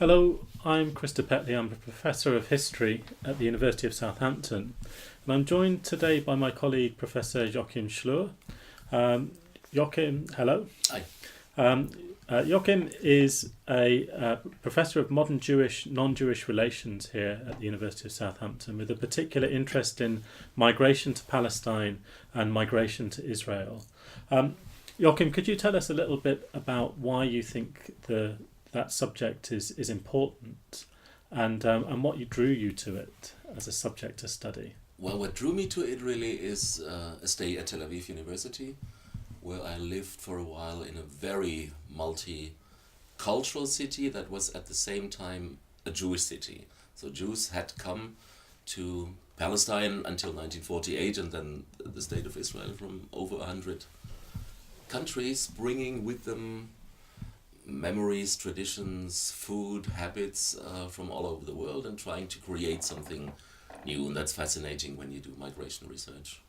Hello, I'm Petley. I'm a Professor of History at the University of Southampton, and I'm joined today by my colleague Professor Joachim Schloer. Joachim, hello. Hi. Joachim is a Professor of Modern Jewish, Non-Jewish Relations here at the University of Southampton, with a particular interest in migration to Palestine and migration to Israel. Joachim, could you tell us a little bit about why you think that subject is important, and what drew you to it as a subject to study? Well, what drew me to it really is a stay at Tel Aviv University, where I lived for a while in a very multicultural city that was at the same time a Jewish city. So Jews had come to Palestine until 1948, and then the State of Israel from over 100 countries, bringing with them memories, traditions, food, habits from all over the world, and trying to create something new. And that's fascinating when you do migration research.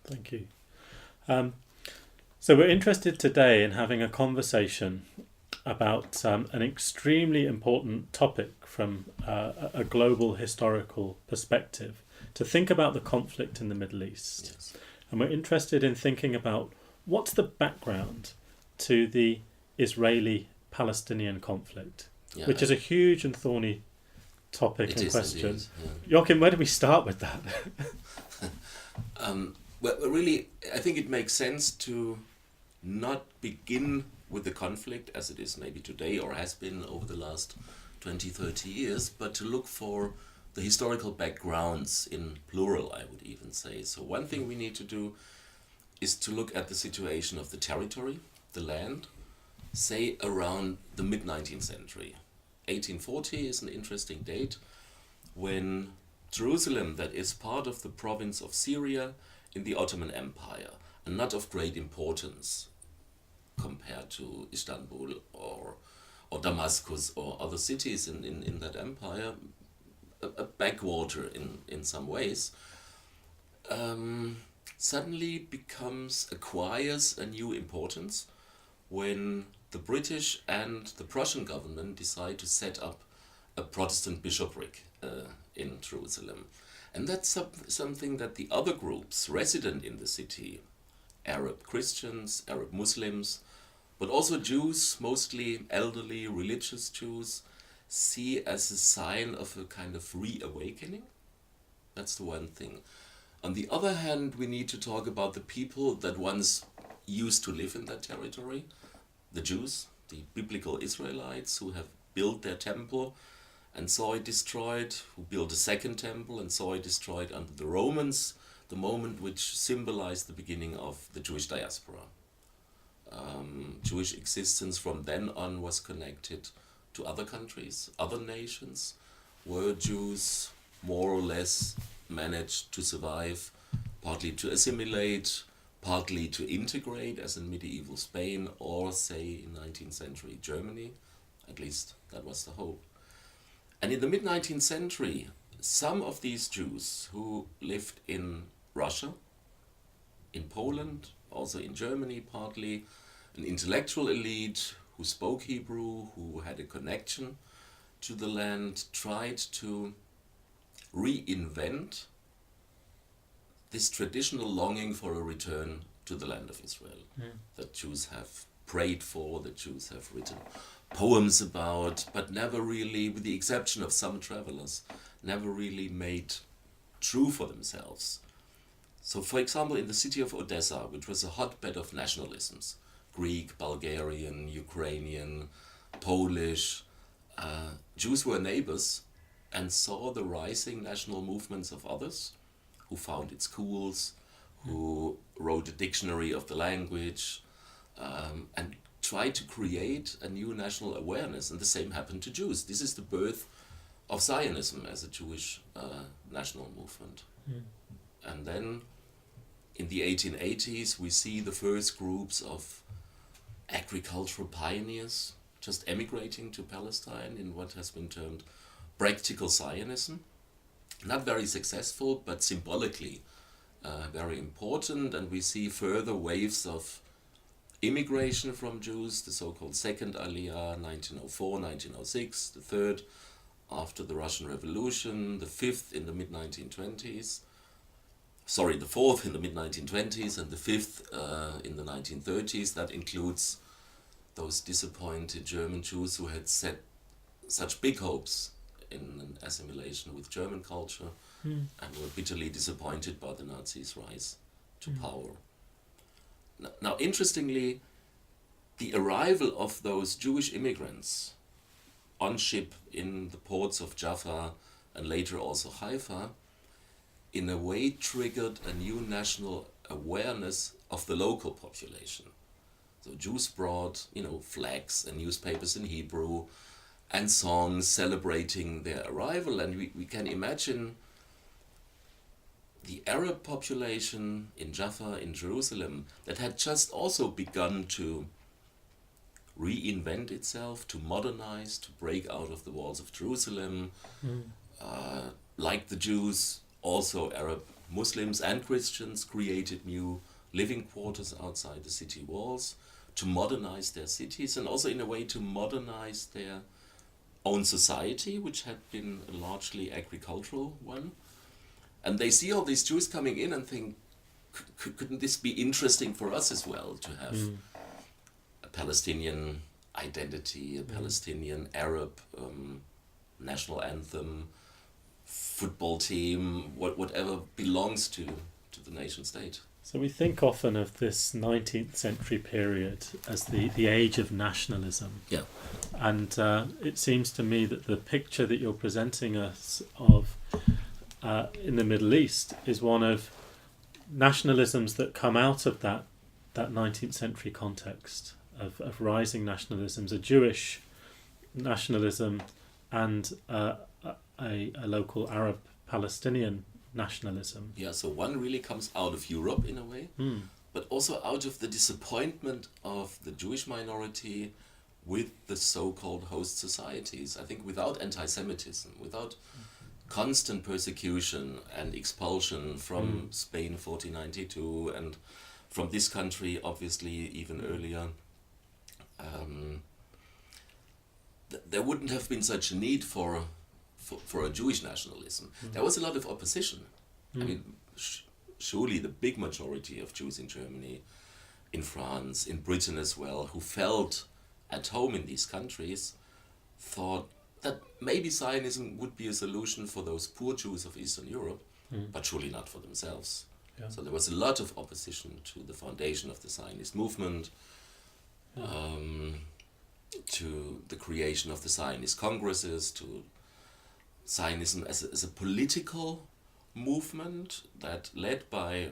Thank you. So we're interested today in having a conversation about an extremely important topic from a global historical perspective, to think about the conflict in the Middle East. Yes. And we're interested in thinking about what's the background to the Israeli-Palestinian conflict, which is a huge and thorny topic and question. Indeed, yeah. Joachim, where do we start with that? Well, really, I think it makes sense to not begin with the conflict as it is maybe today or has been over the last 20, 30 years, but to look for the historical backgrounds in plural, I would even say. So one thing we need to do is to look at the situation of the territory, the land, say around the mid-19th century. 1840 is an interesting date when Jerusalem, that is part of the province of Syria in the Ottoman Empire, and not of great importance compared to Istanbul or Damascus or other cities in that empire, a backwater in some ways, suddenly acquires a new importance when the British and the Prussian government decide to set up a Protestant bishopric in Jerusalem. And that's something that the other groups resident in the city, Arab Christians, Arab Muslims, but also Jews, mostly elderly religious Jews, see as a sign of a kind of reawakening. That's the one thing. On the other hand, we need to talk about the people that once used to live in that territory, the Jews, the biblical Israelites who have built their temple and saw it destroyed, who built a second temple and saw it destroyed under the Romans, the moment which symbolized the beginning of the Jewish diaspora. Jewish existence from then on was connected to other countries, other nations, where Jews more or less managed to survive, partly to assimilate, partly to integrate, as in medieval Spain, or say in 19th century Germany. At least that was the hope. And in the mid-19th century, some of these Jews who lived in Russia, in Poland, also in Germany partly, an intellectual elite who spoke Hebrew, who had a connection to the land, tried to reinvent this traditional longing for a return to the land of Israel that Jews have prayed for, that Jews have written poems about, but never really, with the exception of some travelers, never really made true for themselves. So, for example, in the city of Odessa, which was a hotbed of nationalisms, Greek, Bulgarian, Ukrainian, Polish, Jews were neighbors and saw the rising national movements of others who founded schools, who wrote a dictionary of the language, and tried to create a new national awareness. And the same happened to Jews. This is the birth of Zionism as a Jewish national movement. And then in the 1880s, we see the first groups of agricultural pioneers just emigrating to Palestine in what has been termed practical Zionism. Not very successful, but symbolically very important, and we see further waves of immigration from Jews, the so-called Second Aliyah, 1904, 1906, the third after the Russian Revolution, the fifth in the mid-1920s, the fourth in the mid-1920s, and the fifth in the 1930s. That includes those disappointed German Jews who had set such big hopes in an assimilation with German culture and were bitterly disappointed by the Nazis' rise to power. Now, interestingly, the arrival of those Jewish immigrants on ship in the ports of Jaffa and later also Haifa, in a way triggered a new national awareness of the local population. So Jews brought, flags and newspapers in Hebrew and songs celebrating their arrival, and we can imagine the Arab population in Jaffa, in Jerusalem, that had just also begun to reinvent itself, to modernize, to break out of the walls of Jerusalem. Like the Jews, also Arab Muslims and Christians created new living quarters outside the city walls to modernize their cities, and also in a way to modernize their own society, which had been a largely agricultural one. And they see all these Jews coming in and think, couldn't this be interesting for us as well, to have a Palestinian identity, a Palestinian Arab national anthem, football team, whatever belongs to the nation state. So we think often of this 19th century period as the age of nationalism. Yeah. And it seems to me that the picture that you're presenting us of in the Middle East is one of nationalisms that come out of that 19th century context of rising nationalisms, a Jewish nationalism and a local Arab Palestinian nationalism. Yeah, so one really comes out of Europe in a way, but also out of the disappointment of the Jewish minority with the so-called host societies. I think without anti-Semitism, without constant persecution and expulsion from Spain 1492 and from this country obviously even earlier, there wouldn't have been such a need for a Jewish nationalism. There was a lot of opposition. I mean, surely the big majority of Jews in Germany, in France, in Britain as well, who felt at home in these countries, thought that maybe Zionism would be a solution for those poor Jews of Eastern Europe, but surely not for themselves. Yeah. So there was a lot of opposition to the foundation of the Zionist movement, to the creation of the Zionist Congresses, to Zionism as a political movement that, led by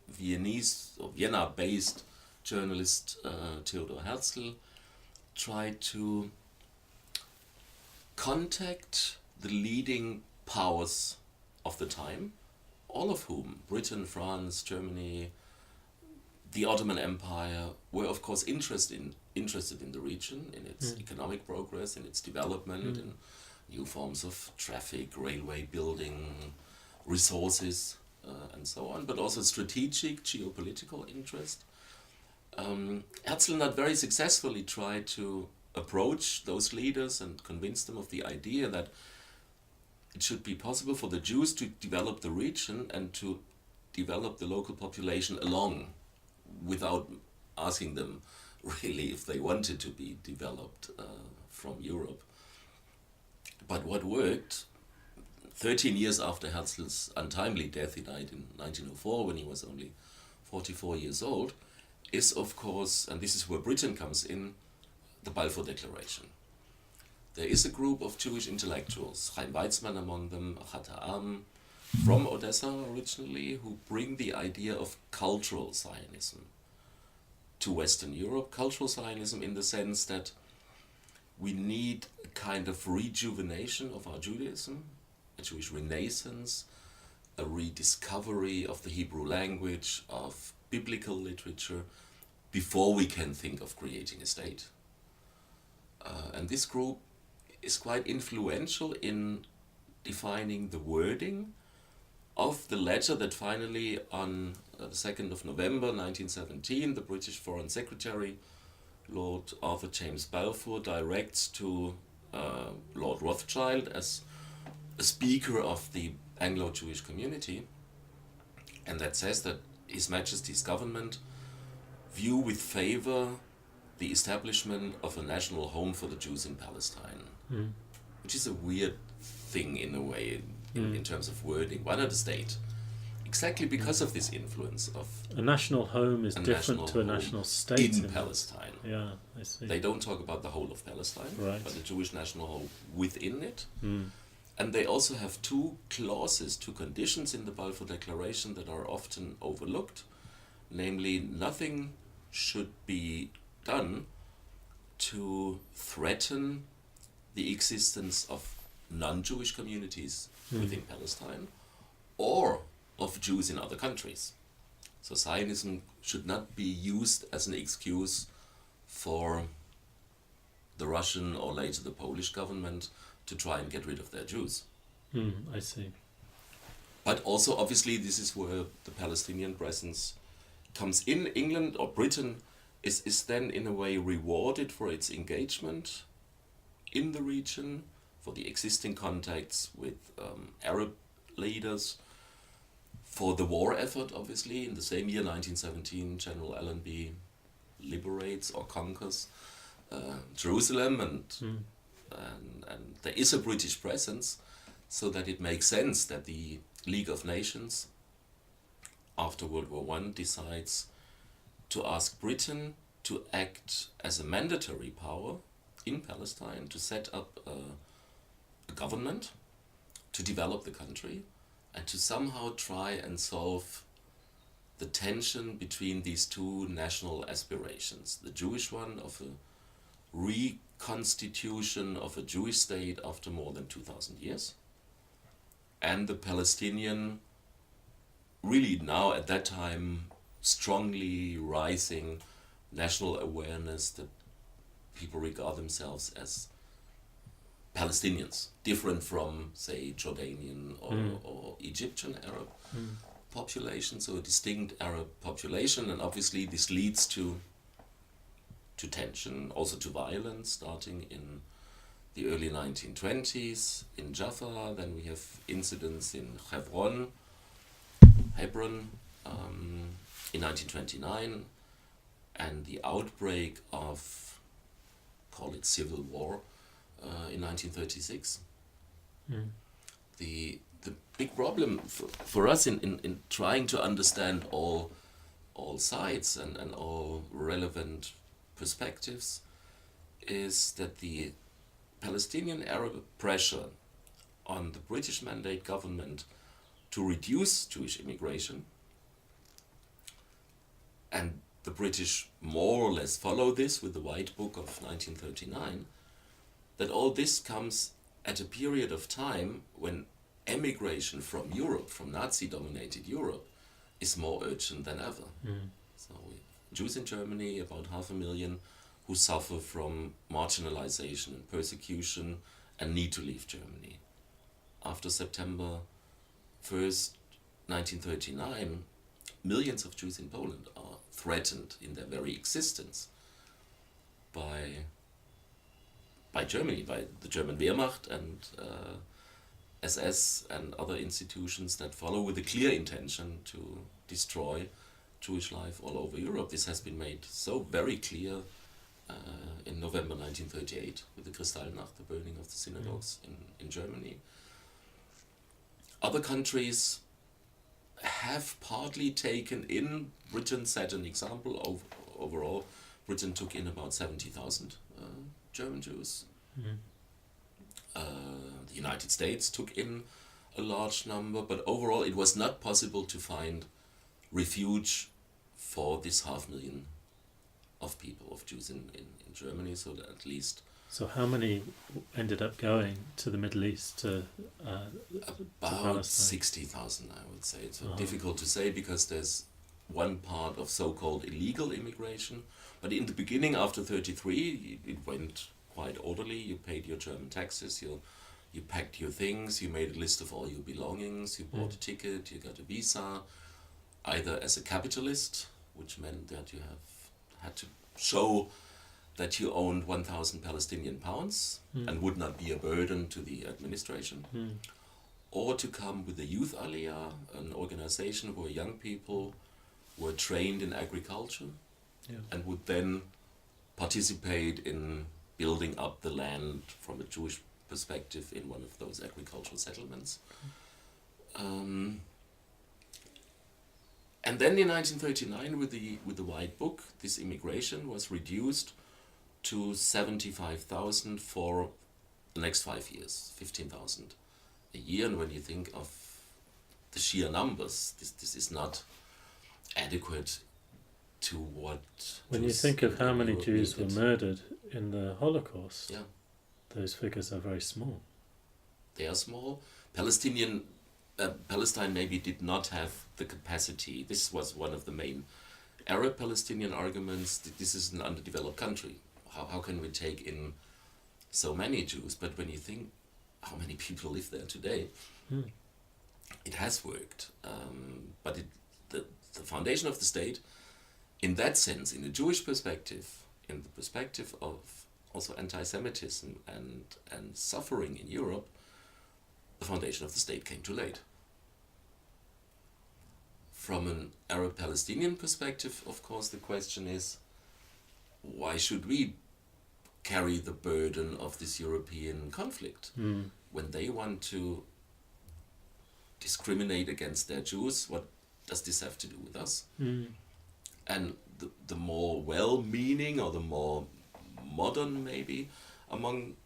Vienna-based journalist Theodor Herzl, tried to contact the leading powers of the time, all of whom, Britain, France, Germany, the Ottoman Empire, were of course interested in the region, in its economic progress, in its development, in new forms of traffic, railway building, resources, and so on, but also strategic geopolitical interest. Herzl not very successfully tried to approach those leaders and convince them of the idea that it should be possible for the Jews to develop the region and to develop the local population along, without asking them really if they wanted to be developed from Europe. But what worked, 13 years after Herzl's untimely death, he died in 1904 when he was only 44 years old, is of course, and this is where Britain comes in, the Balfour Declaration. There is a group of Jewish intellectuals, Chaim Weizmann among them, Achat Ha'am, from Odessa originally, who bring the idea of cultural Zionism to Western Europe. Cultural Zionism in the sense that we need a kind of rejuvenation of our Judaism, a Jewish renaissance, a rediscovery of the Hebrew language, of biblical literature, before we can think of creating a state. And this group is quite influential in defining the wording of the letter that finally on the 2nd of November 1917, the British Foreign Secretary, Lord Arthur James Balfour, directs to Lord Rothschild as a speaker of the Anglo-Jewish community, and that says that His Majesty's government view with favor the establishment of a national home for the Jews in Palestine, which is a weird thing in a way, in terms of wording. Why not a state? Exactly because of this influence of a national home is different to a national state in Palestine. Yeah, I see. They don't talk about the whole of Palestine, right, but the Jewish national home within it. And they also have two clauses, two conditions in the Balfour Declaration that are often overlooked. Namely, nothing should be done to threaten the existence of non-Jewish communities within Palestine or of Jews in other countries. So Zionism should not be used as an excuse for the Russian or later the Polish government to try and get rid of their Jews. I see. But also, obviously, this is where the Palestinian presence comes in. England or Britain is then in a way rewarded for its engagement in the region, for the existing contacts with Arab leaders, for the war effort, obviously. In the same year, 1917, General Allenby liberates or conquers Jerusalem, and there is a British presence, so that it makes sense that the League of Nations, after World War I, decides to ask Britain to act as a mandatory power in Palestine, to set up a government, to develop the country, and to somehow try and solve the tension between these two national aspirations. The Jewish one of a reconstitution of a Jewish state after more than 2,000 years, and the Palestinian, really now at that time, strongly rising national awareness that people regard themselves as Palestinians, different from, say, Jordanian or Egyptian Arab population, so a distinct Arab population, and obviously this leads to tension, also to violence, starting in the early 1920s in Jaffa. Then we have incidents in Hebron in 1929, and the outbreak of, call it civil war, in 1936. The big problem for us in trying to understand all sides and all relevant perspectives is that the Palestinian Arab pressure on the British Mandate government to reduce Jewish immigration, and the British more or less follow this with the White Book of 1939, that all this comes at a period of time when emigration from Europe, from Nazi-dominated Europe, is more urgent than ever. So Jews in Germany, about 500,000, who suffer from marginalization and persecution and need to leave Germany. After September 1st, 1939, millions of Jews in Poland are threatened in their very existence by Germany, by the German Wehrmacht and SS and other institutions that follow with a clear intention to destroy Jewish life all over Europe. This has been made so very clear in November 1938 with the Kristallnacht, the burning of the synagogues in Germany. Other countries have partly taken in. Britain set an example. Overall, Britain took in about 70,000 German Jews. The United States took in a large number, but overall it was not possible to find refuge for this 500,000 of people, of Jews in Germany, so that at least... So how many ended up going to the Middle East to about 60,000, I would say. It's difficult to say because there's one part of so-called illegal immigration, but in the beginning, after 1933, it went quite orderly. You paid your German taxes, you packed your things, you made a list of all your belongings, you bought a ticket, you got a visa, either as a capitalist, which meant that you had to show that you owned 1,000 Palestinian pounds and would not be a burden to the administration, or to come with the Youth Aliyah, an organization where young people were trained in agriculture and would then participate in building up the land from a Jewish perspective in one of those agricultural settlements. And then in 1939, with the White Book, this immigration was reduced to 75,000 for the next 5 years, 15,000 a year. And when you think of the sheer numbers, this is not adequate to what... When you think of how many Jews were murdered in the Holocaust, those figures are very small. They are small. Palestine maybe did not have the capacity. This was one of the main Arab-Palestinian arguments. This is an underdeveloped country. How can we take in so many Jews? But when you think how many people live there today, it has worked. But the foundation of the state, in that sense, in the Jewish perspective, in the perspective of also anti-Semitism and suffering in Europe, the foundation of the state came too late. From an Arab-Palestinian perspective, of course, the question is, why should we carry the burden of this European conflict? When they want to discriminate against their Jews, what does this have to do with us? And the more well-meaning or the more modern maybe among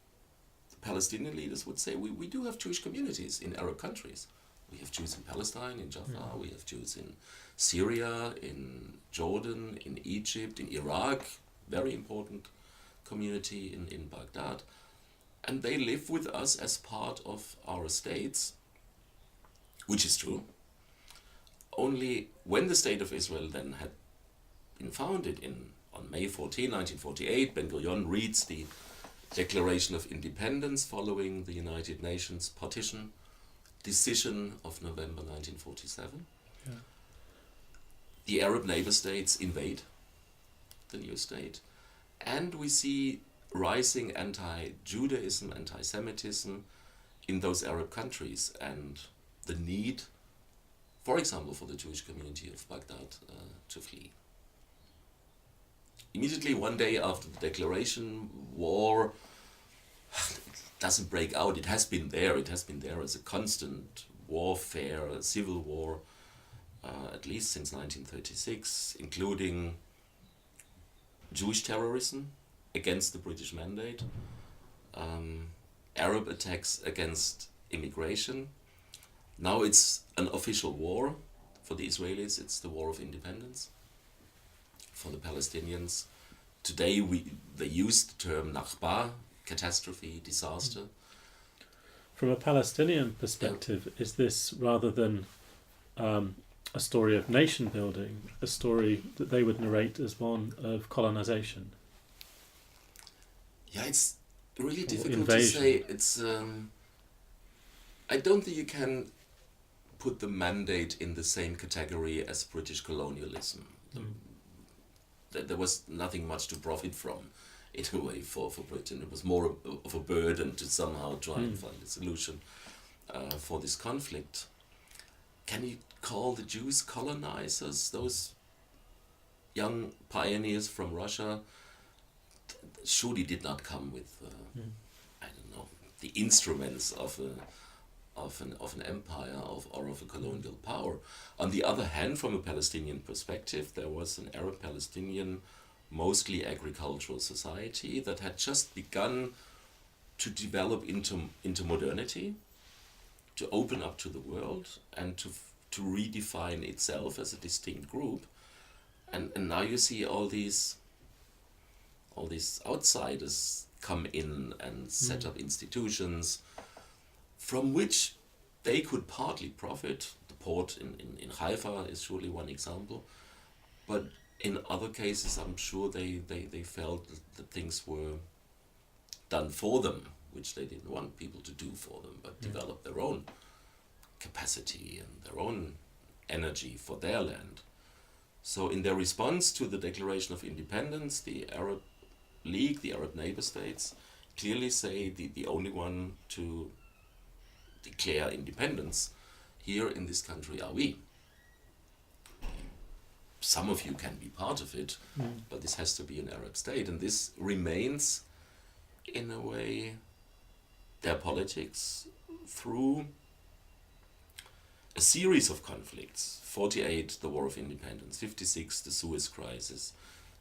Palestinian leaders would say, we do have Jewish communities in Arab countries. We have Jews in Palestine, in Jaffa, we have Jews in Syria, in Jordan, in Egypt, in Iraq, very important community in Baghdad. And they live with us as part of our states, which is true. Only when the State of Israel then had been founded on May 14, 1948, Ben-Gurion reads the Declaration of Independence following the United Nations partition decision of November 1947. The Arab neighbor states invade the new state, and we see rising anti-Judaism, anti-Semitism in those Arab countries, and the need, for example, for the Jewish community of Baghdad to flee. Immediately one day after the declaration, war doesn't break out. It has been there as a constant warfare, a civil war, at least since 1936, including Jewish terrorism against the British mandate, Arab attacks against immigration. Now it's an official war for the Israelis. It's the war of independence. For the Palestinians, today they use the term Nakba, catastrophe, disaster. From a Palestinian perspective, is this rather than a story of nation building, a story that they would narrate as one of colonization? Yeah, it's really difficult invasion. to say. It's I don't think you can put the mandate in the same category as British colonialism. There was nothing much to profit from, in a way, for Britain. It was more of a burden to somehow try and find a solution for this conflict. Can you call the Jews colonizers, those young pioneers from Russia? Surely did not come with, I don't know, the instruments of an empire or of a colonial power. On the other hand, from a Palestinian perspective, there was an Arab-Palestinian, mostly agricultural society that had just begun to develop into modernity, to open up to the world, and to redefine itself as a distinct group. And now you see all these outsiders come in and set up institutions from which they could partly profit. The port in Haifa is surely one example, but in other cases I'm sure they felt that things were done for them, which they didn't want people to do for them, but develop their own capacity and their own energy for their land. So in their response to the Declaration of Independence, the Arab League, the Arab neighbor states, clearly say the only one to declare independence here in this country are we. Some of you can be part of it, but this has to be an Arab state, and this remains, in a way, their politics through a series of conflicts. 48, the War of Independence; 56, the Suez Crisis;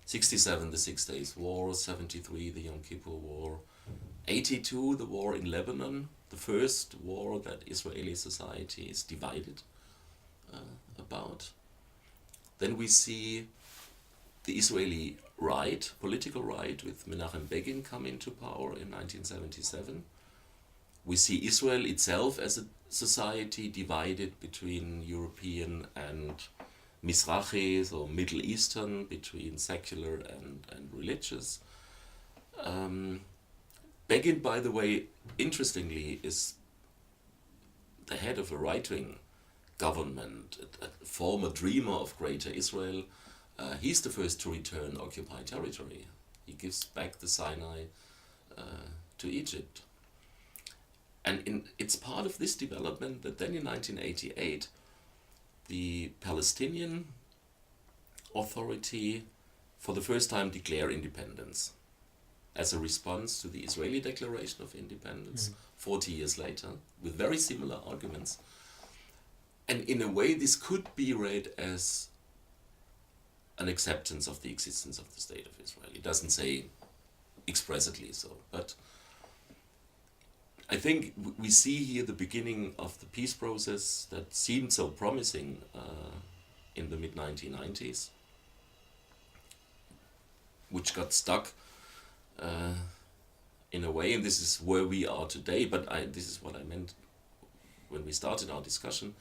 67, the Six Days War; 73, the Yom Kippur War; 82, the war in Lebanon, the first war that Israeli society is divided about. Then we see the Israeli right, political right, with Menachem Begin come into power in 1977. We see Israel itself as a society divided between European and Mizrahi, or Middle Eastern, between secular and religious. Begin, by the way, interestingly, is the head of a right-wing government, a former dreamer of Greater Israel. He's the first to return occupied territory. He gives back the Sinai to Egypt. And it's part of this development that then in 1988, the Palestinian Authority for the first time declare independence as a response to the Israeli Declaration of Independence 40 years later, with very similar arguments. And in a way, this could be read as an acceptance of the existence of the State of Israel. It doesn't say expressly so, but I think we see here the beginning of the peace process that seemed so promising in the mid-1990s, which got stuck in a way, and this is where we are today. But this is what I meant when we started our discussion,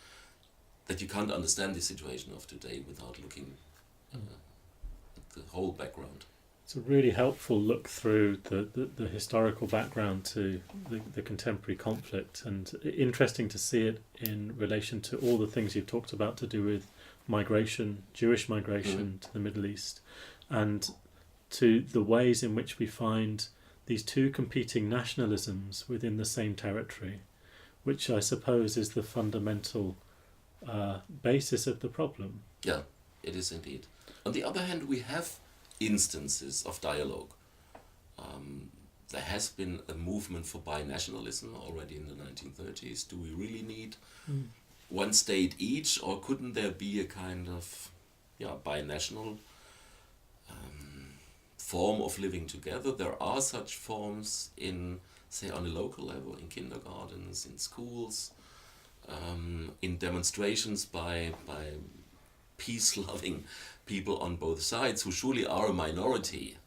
that you can't understand the situation of today without looking at the whole background. It's a really helpful look through the historical background to the contemporary conflict, and interesting to see it in relation to all the things you've talked about to do with migration, Jewish migration to the Middle East, and to the ways in which we find these two competing nationalisms within the same territory, which I suppose is the fundamental basis of the problem. Yeah, it is indeed. On the other hand, we have instances of dialogue. There has been a movement for binationalism already in the 1930s. Do we really need one state each, or couldn't there be a kind of binational form of living together? There are such forms in, say, on a local level, in kindergartens, in schools, in demonstrations by peace-loving people on both sides, who surely are a minority.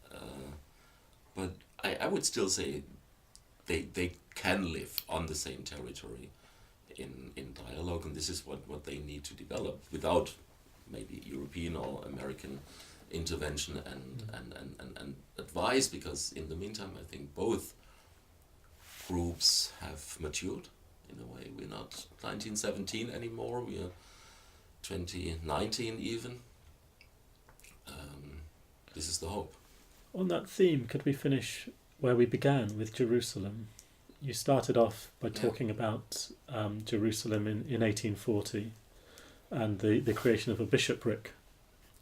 But I would still say they can live on the same territory in dialogue, and this is what they need to develop without maybe European or American intervention and advice, because in the meantime I think both groups have matured in a way. We're not 1917 anymore, we are 2019 even. This is the hope. On that theme, could we finish where we began with Jerusalem? You started off by talking about Jerusalem in 1840 and the creation of a bishopric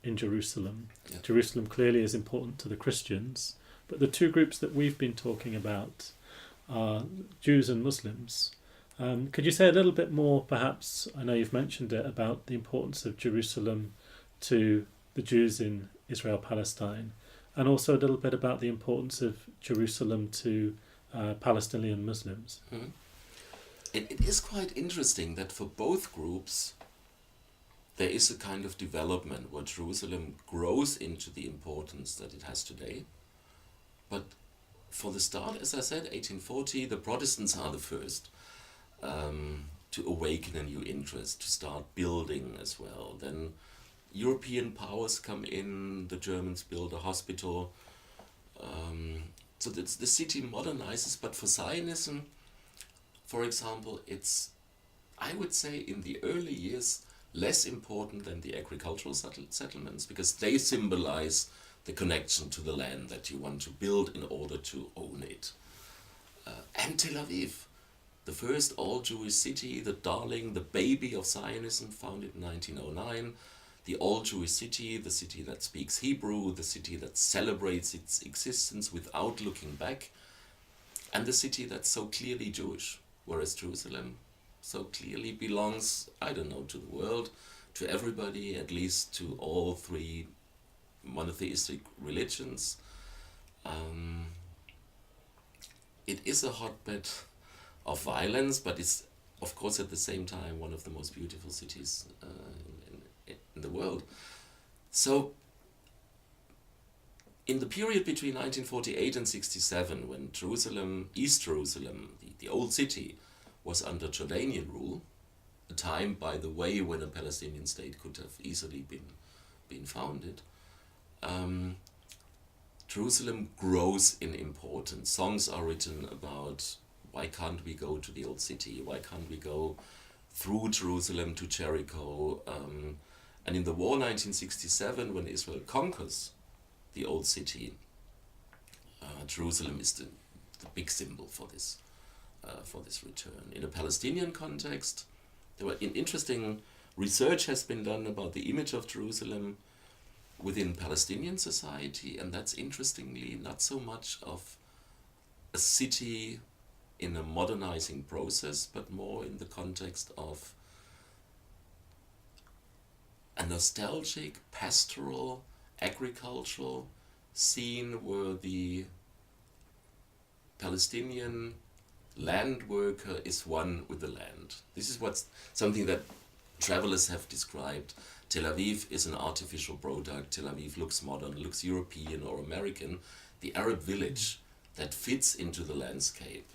in Jerusalem. Yeah. Jerusalem clearly is important to the Christians, but the two groups that we've been talking about are Jews and Muslims. Could you say a little bit more, perhaps, I know you've mentioned it, about the importance of Jerusalem to the Jews in Israel-Palestine, and also a little bit about the importance of Jerusalem to Palestinian Muslims? Mm-hmm. It is quite interesting that for both groups there is a kind of development where Jerusalem grows into the importance that it has today. But for the start, as I said, 1840, the Protestants are the first to awaken a new interest, to start building as well. Then European powers come in, the Germans build a hospital. So the city modernizes, but for Zionism, for example, it's, I would say, in the early years, less important than the agricultural settlements, because they symbolize the connection to the land that you want to build in order to own it. And Tel Aviv, the first all-Jewish city, the darling, the baby of Zionism, founded in 1909, the all-Jewish city, the city that speaks Hebrew, the city that celebrates its existence without looking back, and the city that's so clearly Jewish, whereas Jerusalem so clearly belongs, I don't know, to the world, to everybody, at least to all three monotheistic religions. It is a hotbed of violence, but it's, of course, at the same time, one of the most beautiful cities in the world. So, in the period between 1948 and 67, when Jerusalem, East Jerusalem, the old city, was under Jordanian rule, a time, by the way, when a Palestinian state could have easily been founded, Jerusalem grows in importance. Songs are written about why can't we go to the old city, why can't we go through Jerusalem to Jericho. And in the war 1967, when Israel conquers the old city, Jerusalem is the big symbol for this return. In a Palestinian context, interesting research has been done about the image of Jerusalem within Palestinian society, and that's interestingly not so much of a city in a modernizing process, but more in the context of a nostalgic, pastoral, agricultural scene where the Palestinian land worker is one with the land. This is something that travelers have described. Tel Aviv is an artificial product. Tel Aviv looks modern, looks European or American. The Arab village that fits into the landscape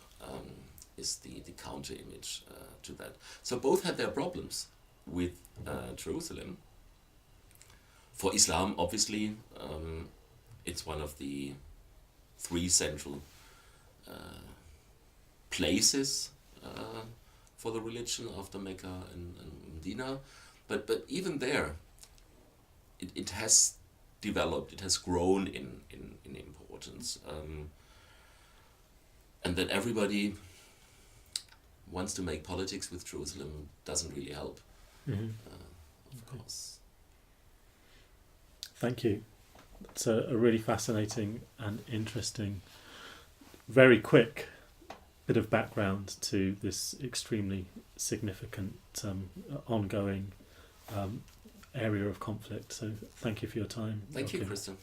is the counter image to that. So both had their problems with Jerusalem. For Islam, obviously, it's one of the three central places for the religion after Mecca and Medina. But even there, it has developed, it has grown in importance. And that everybody wants to make politics with Jerusalem doesn't really help, of course. Thank you. It's a really fascinating and interesting, very quick bit of background to this extremely significant ongoing area of conflict. So thank you for your time. Thank you, Christian.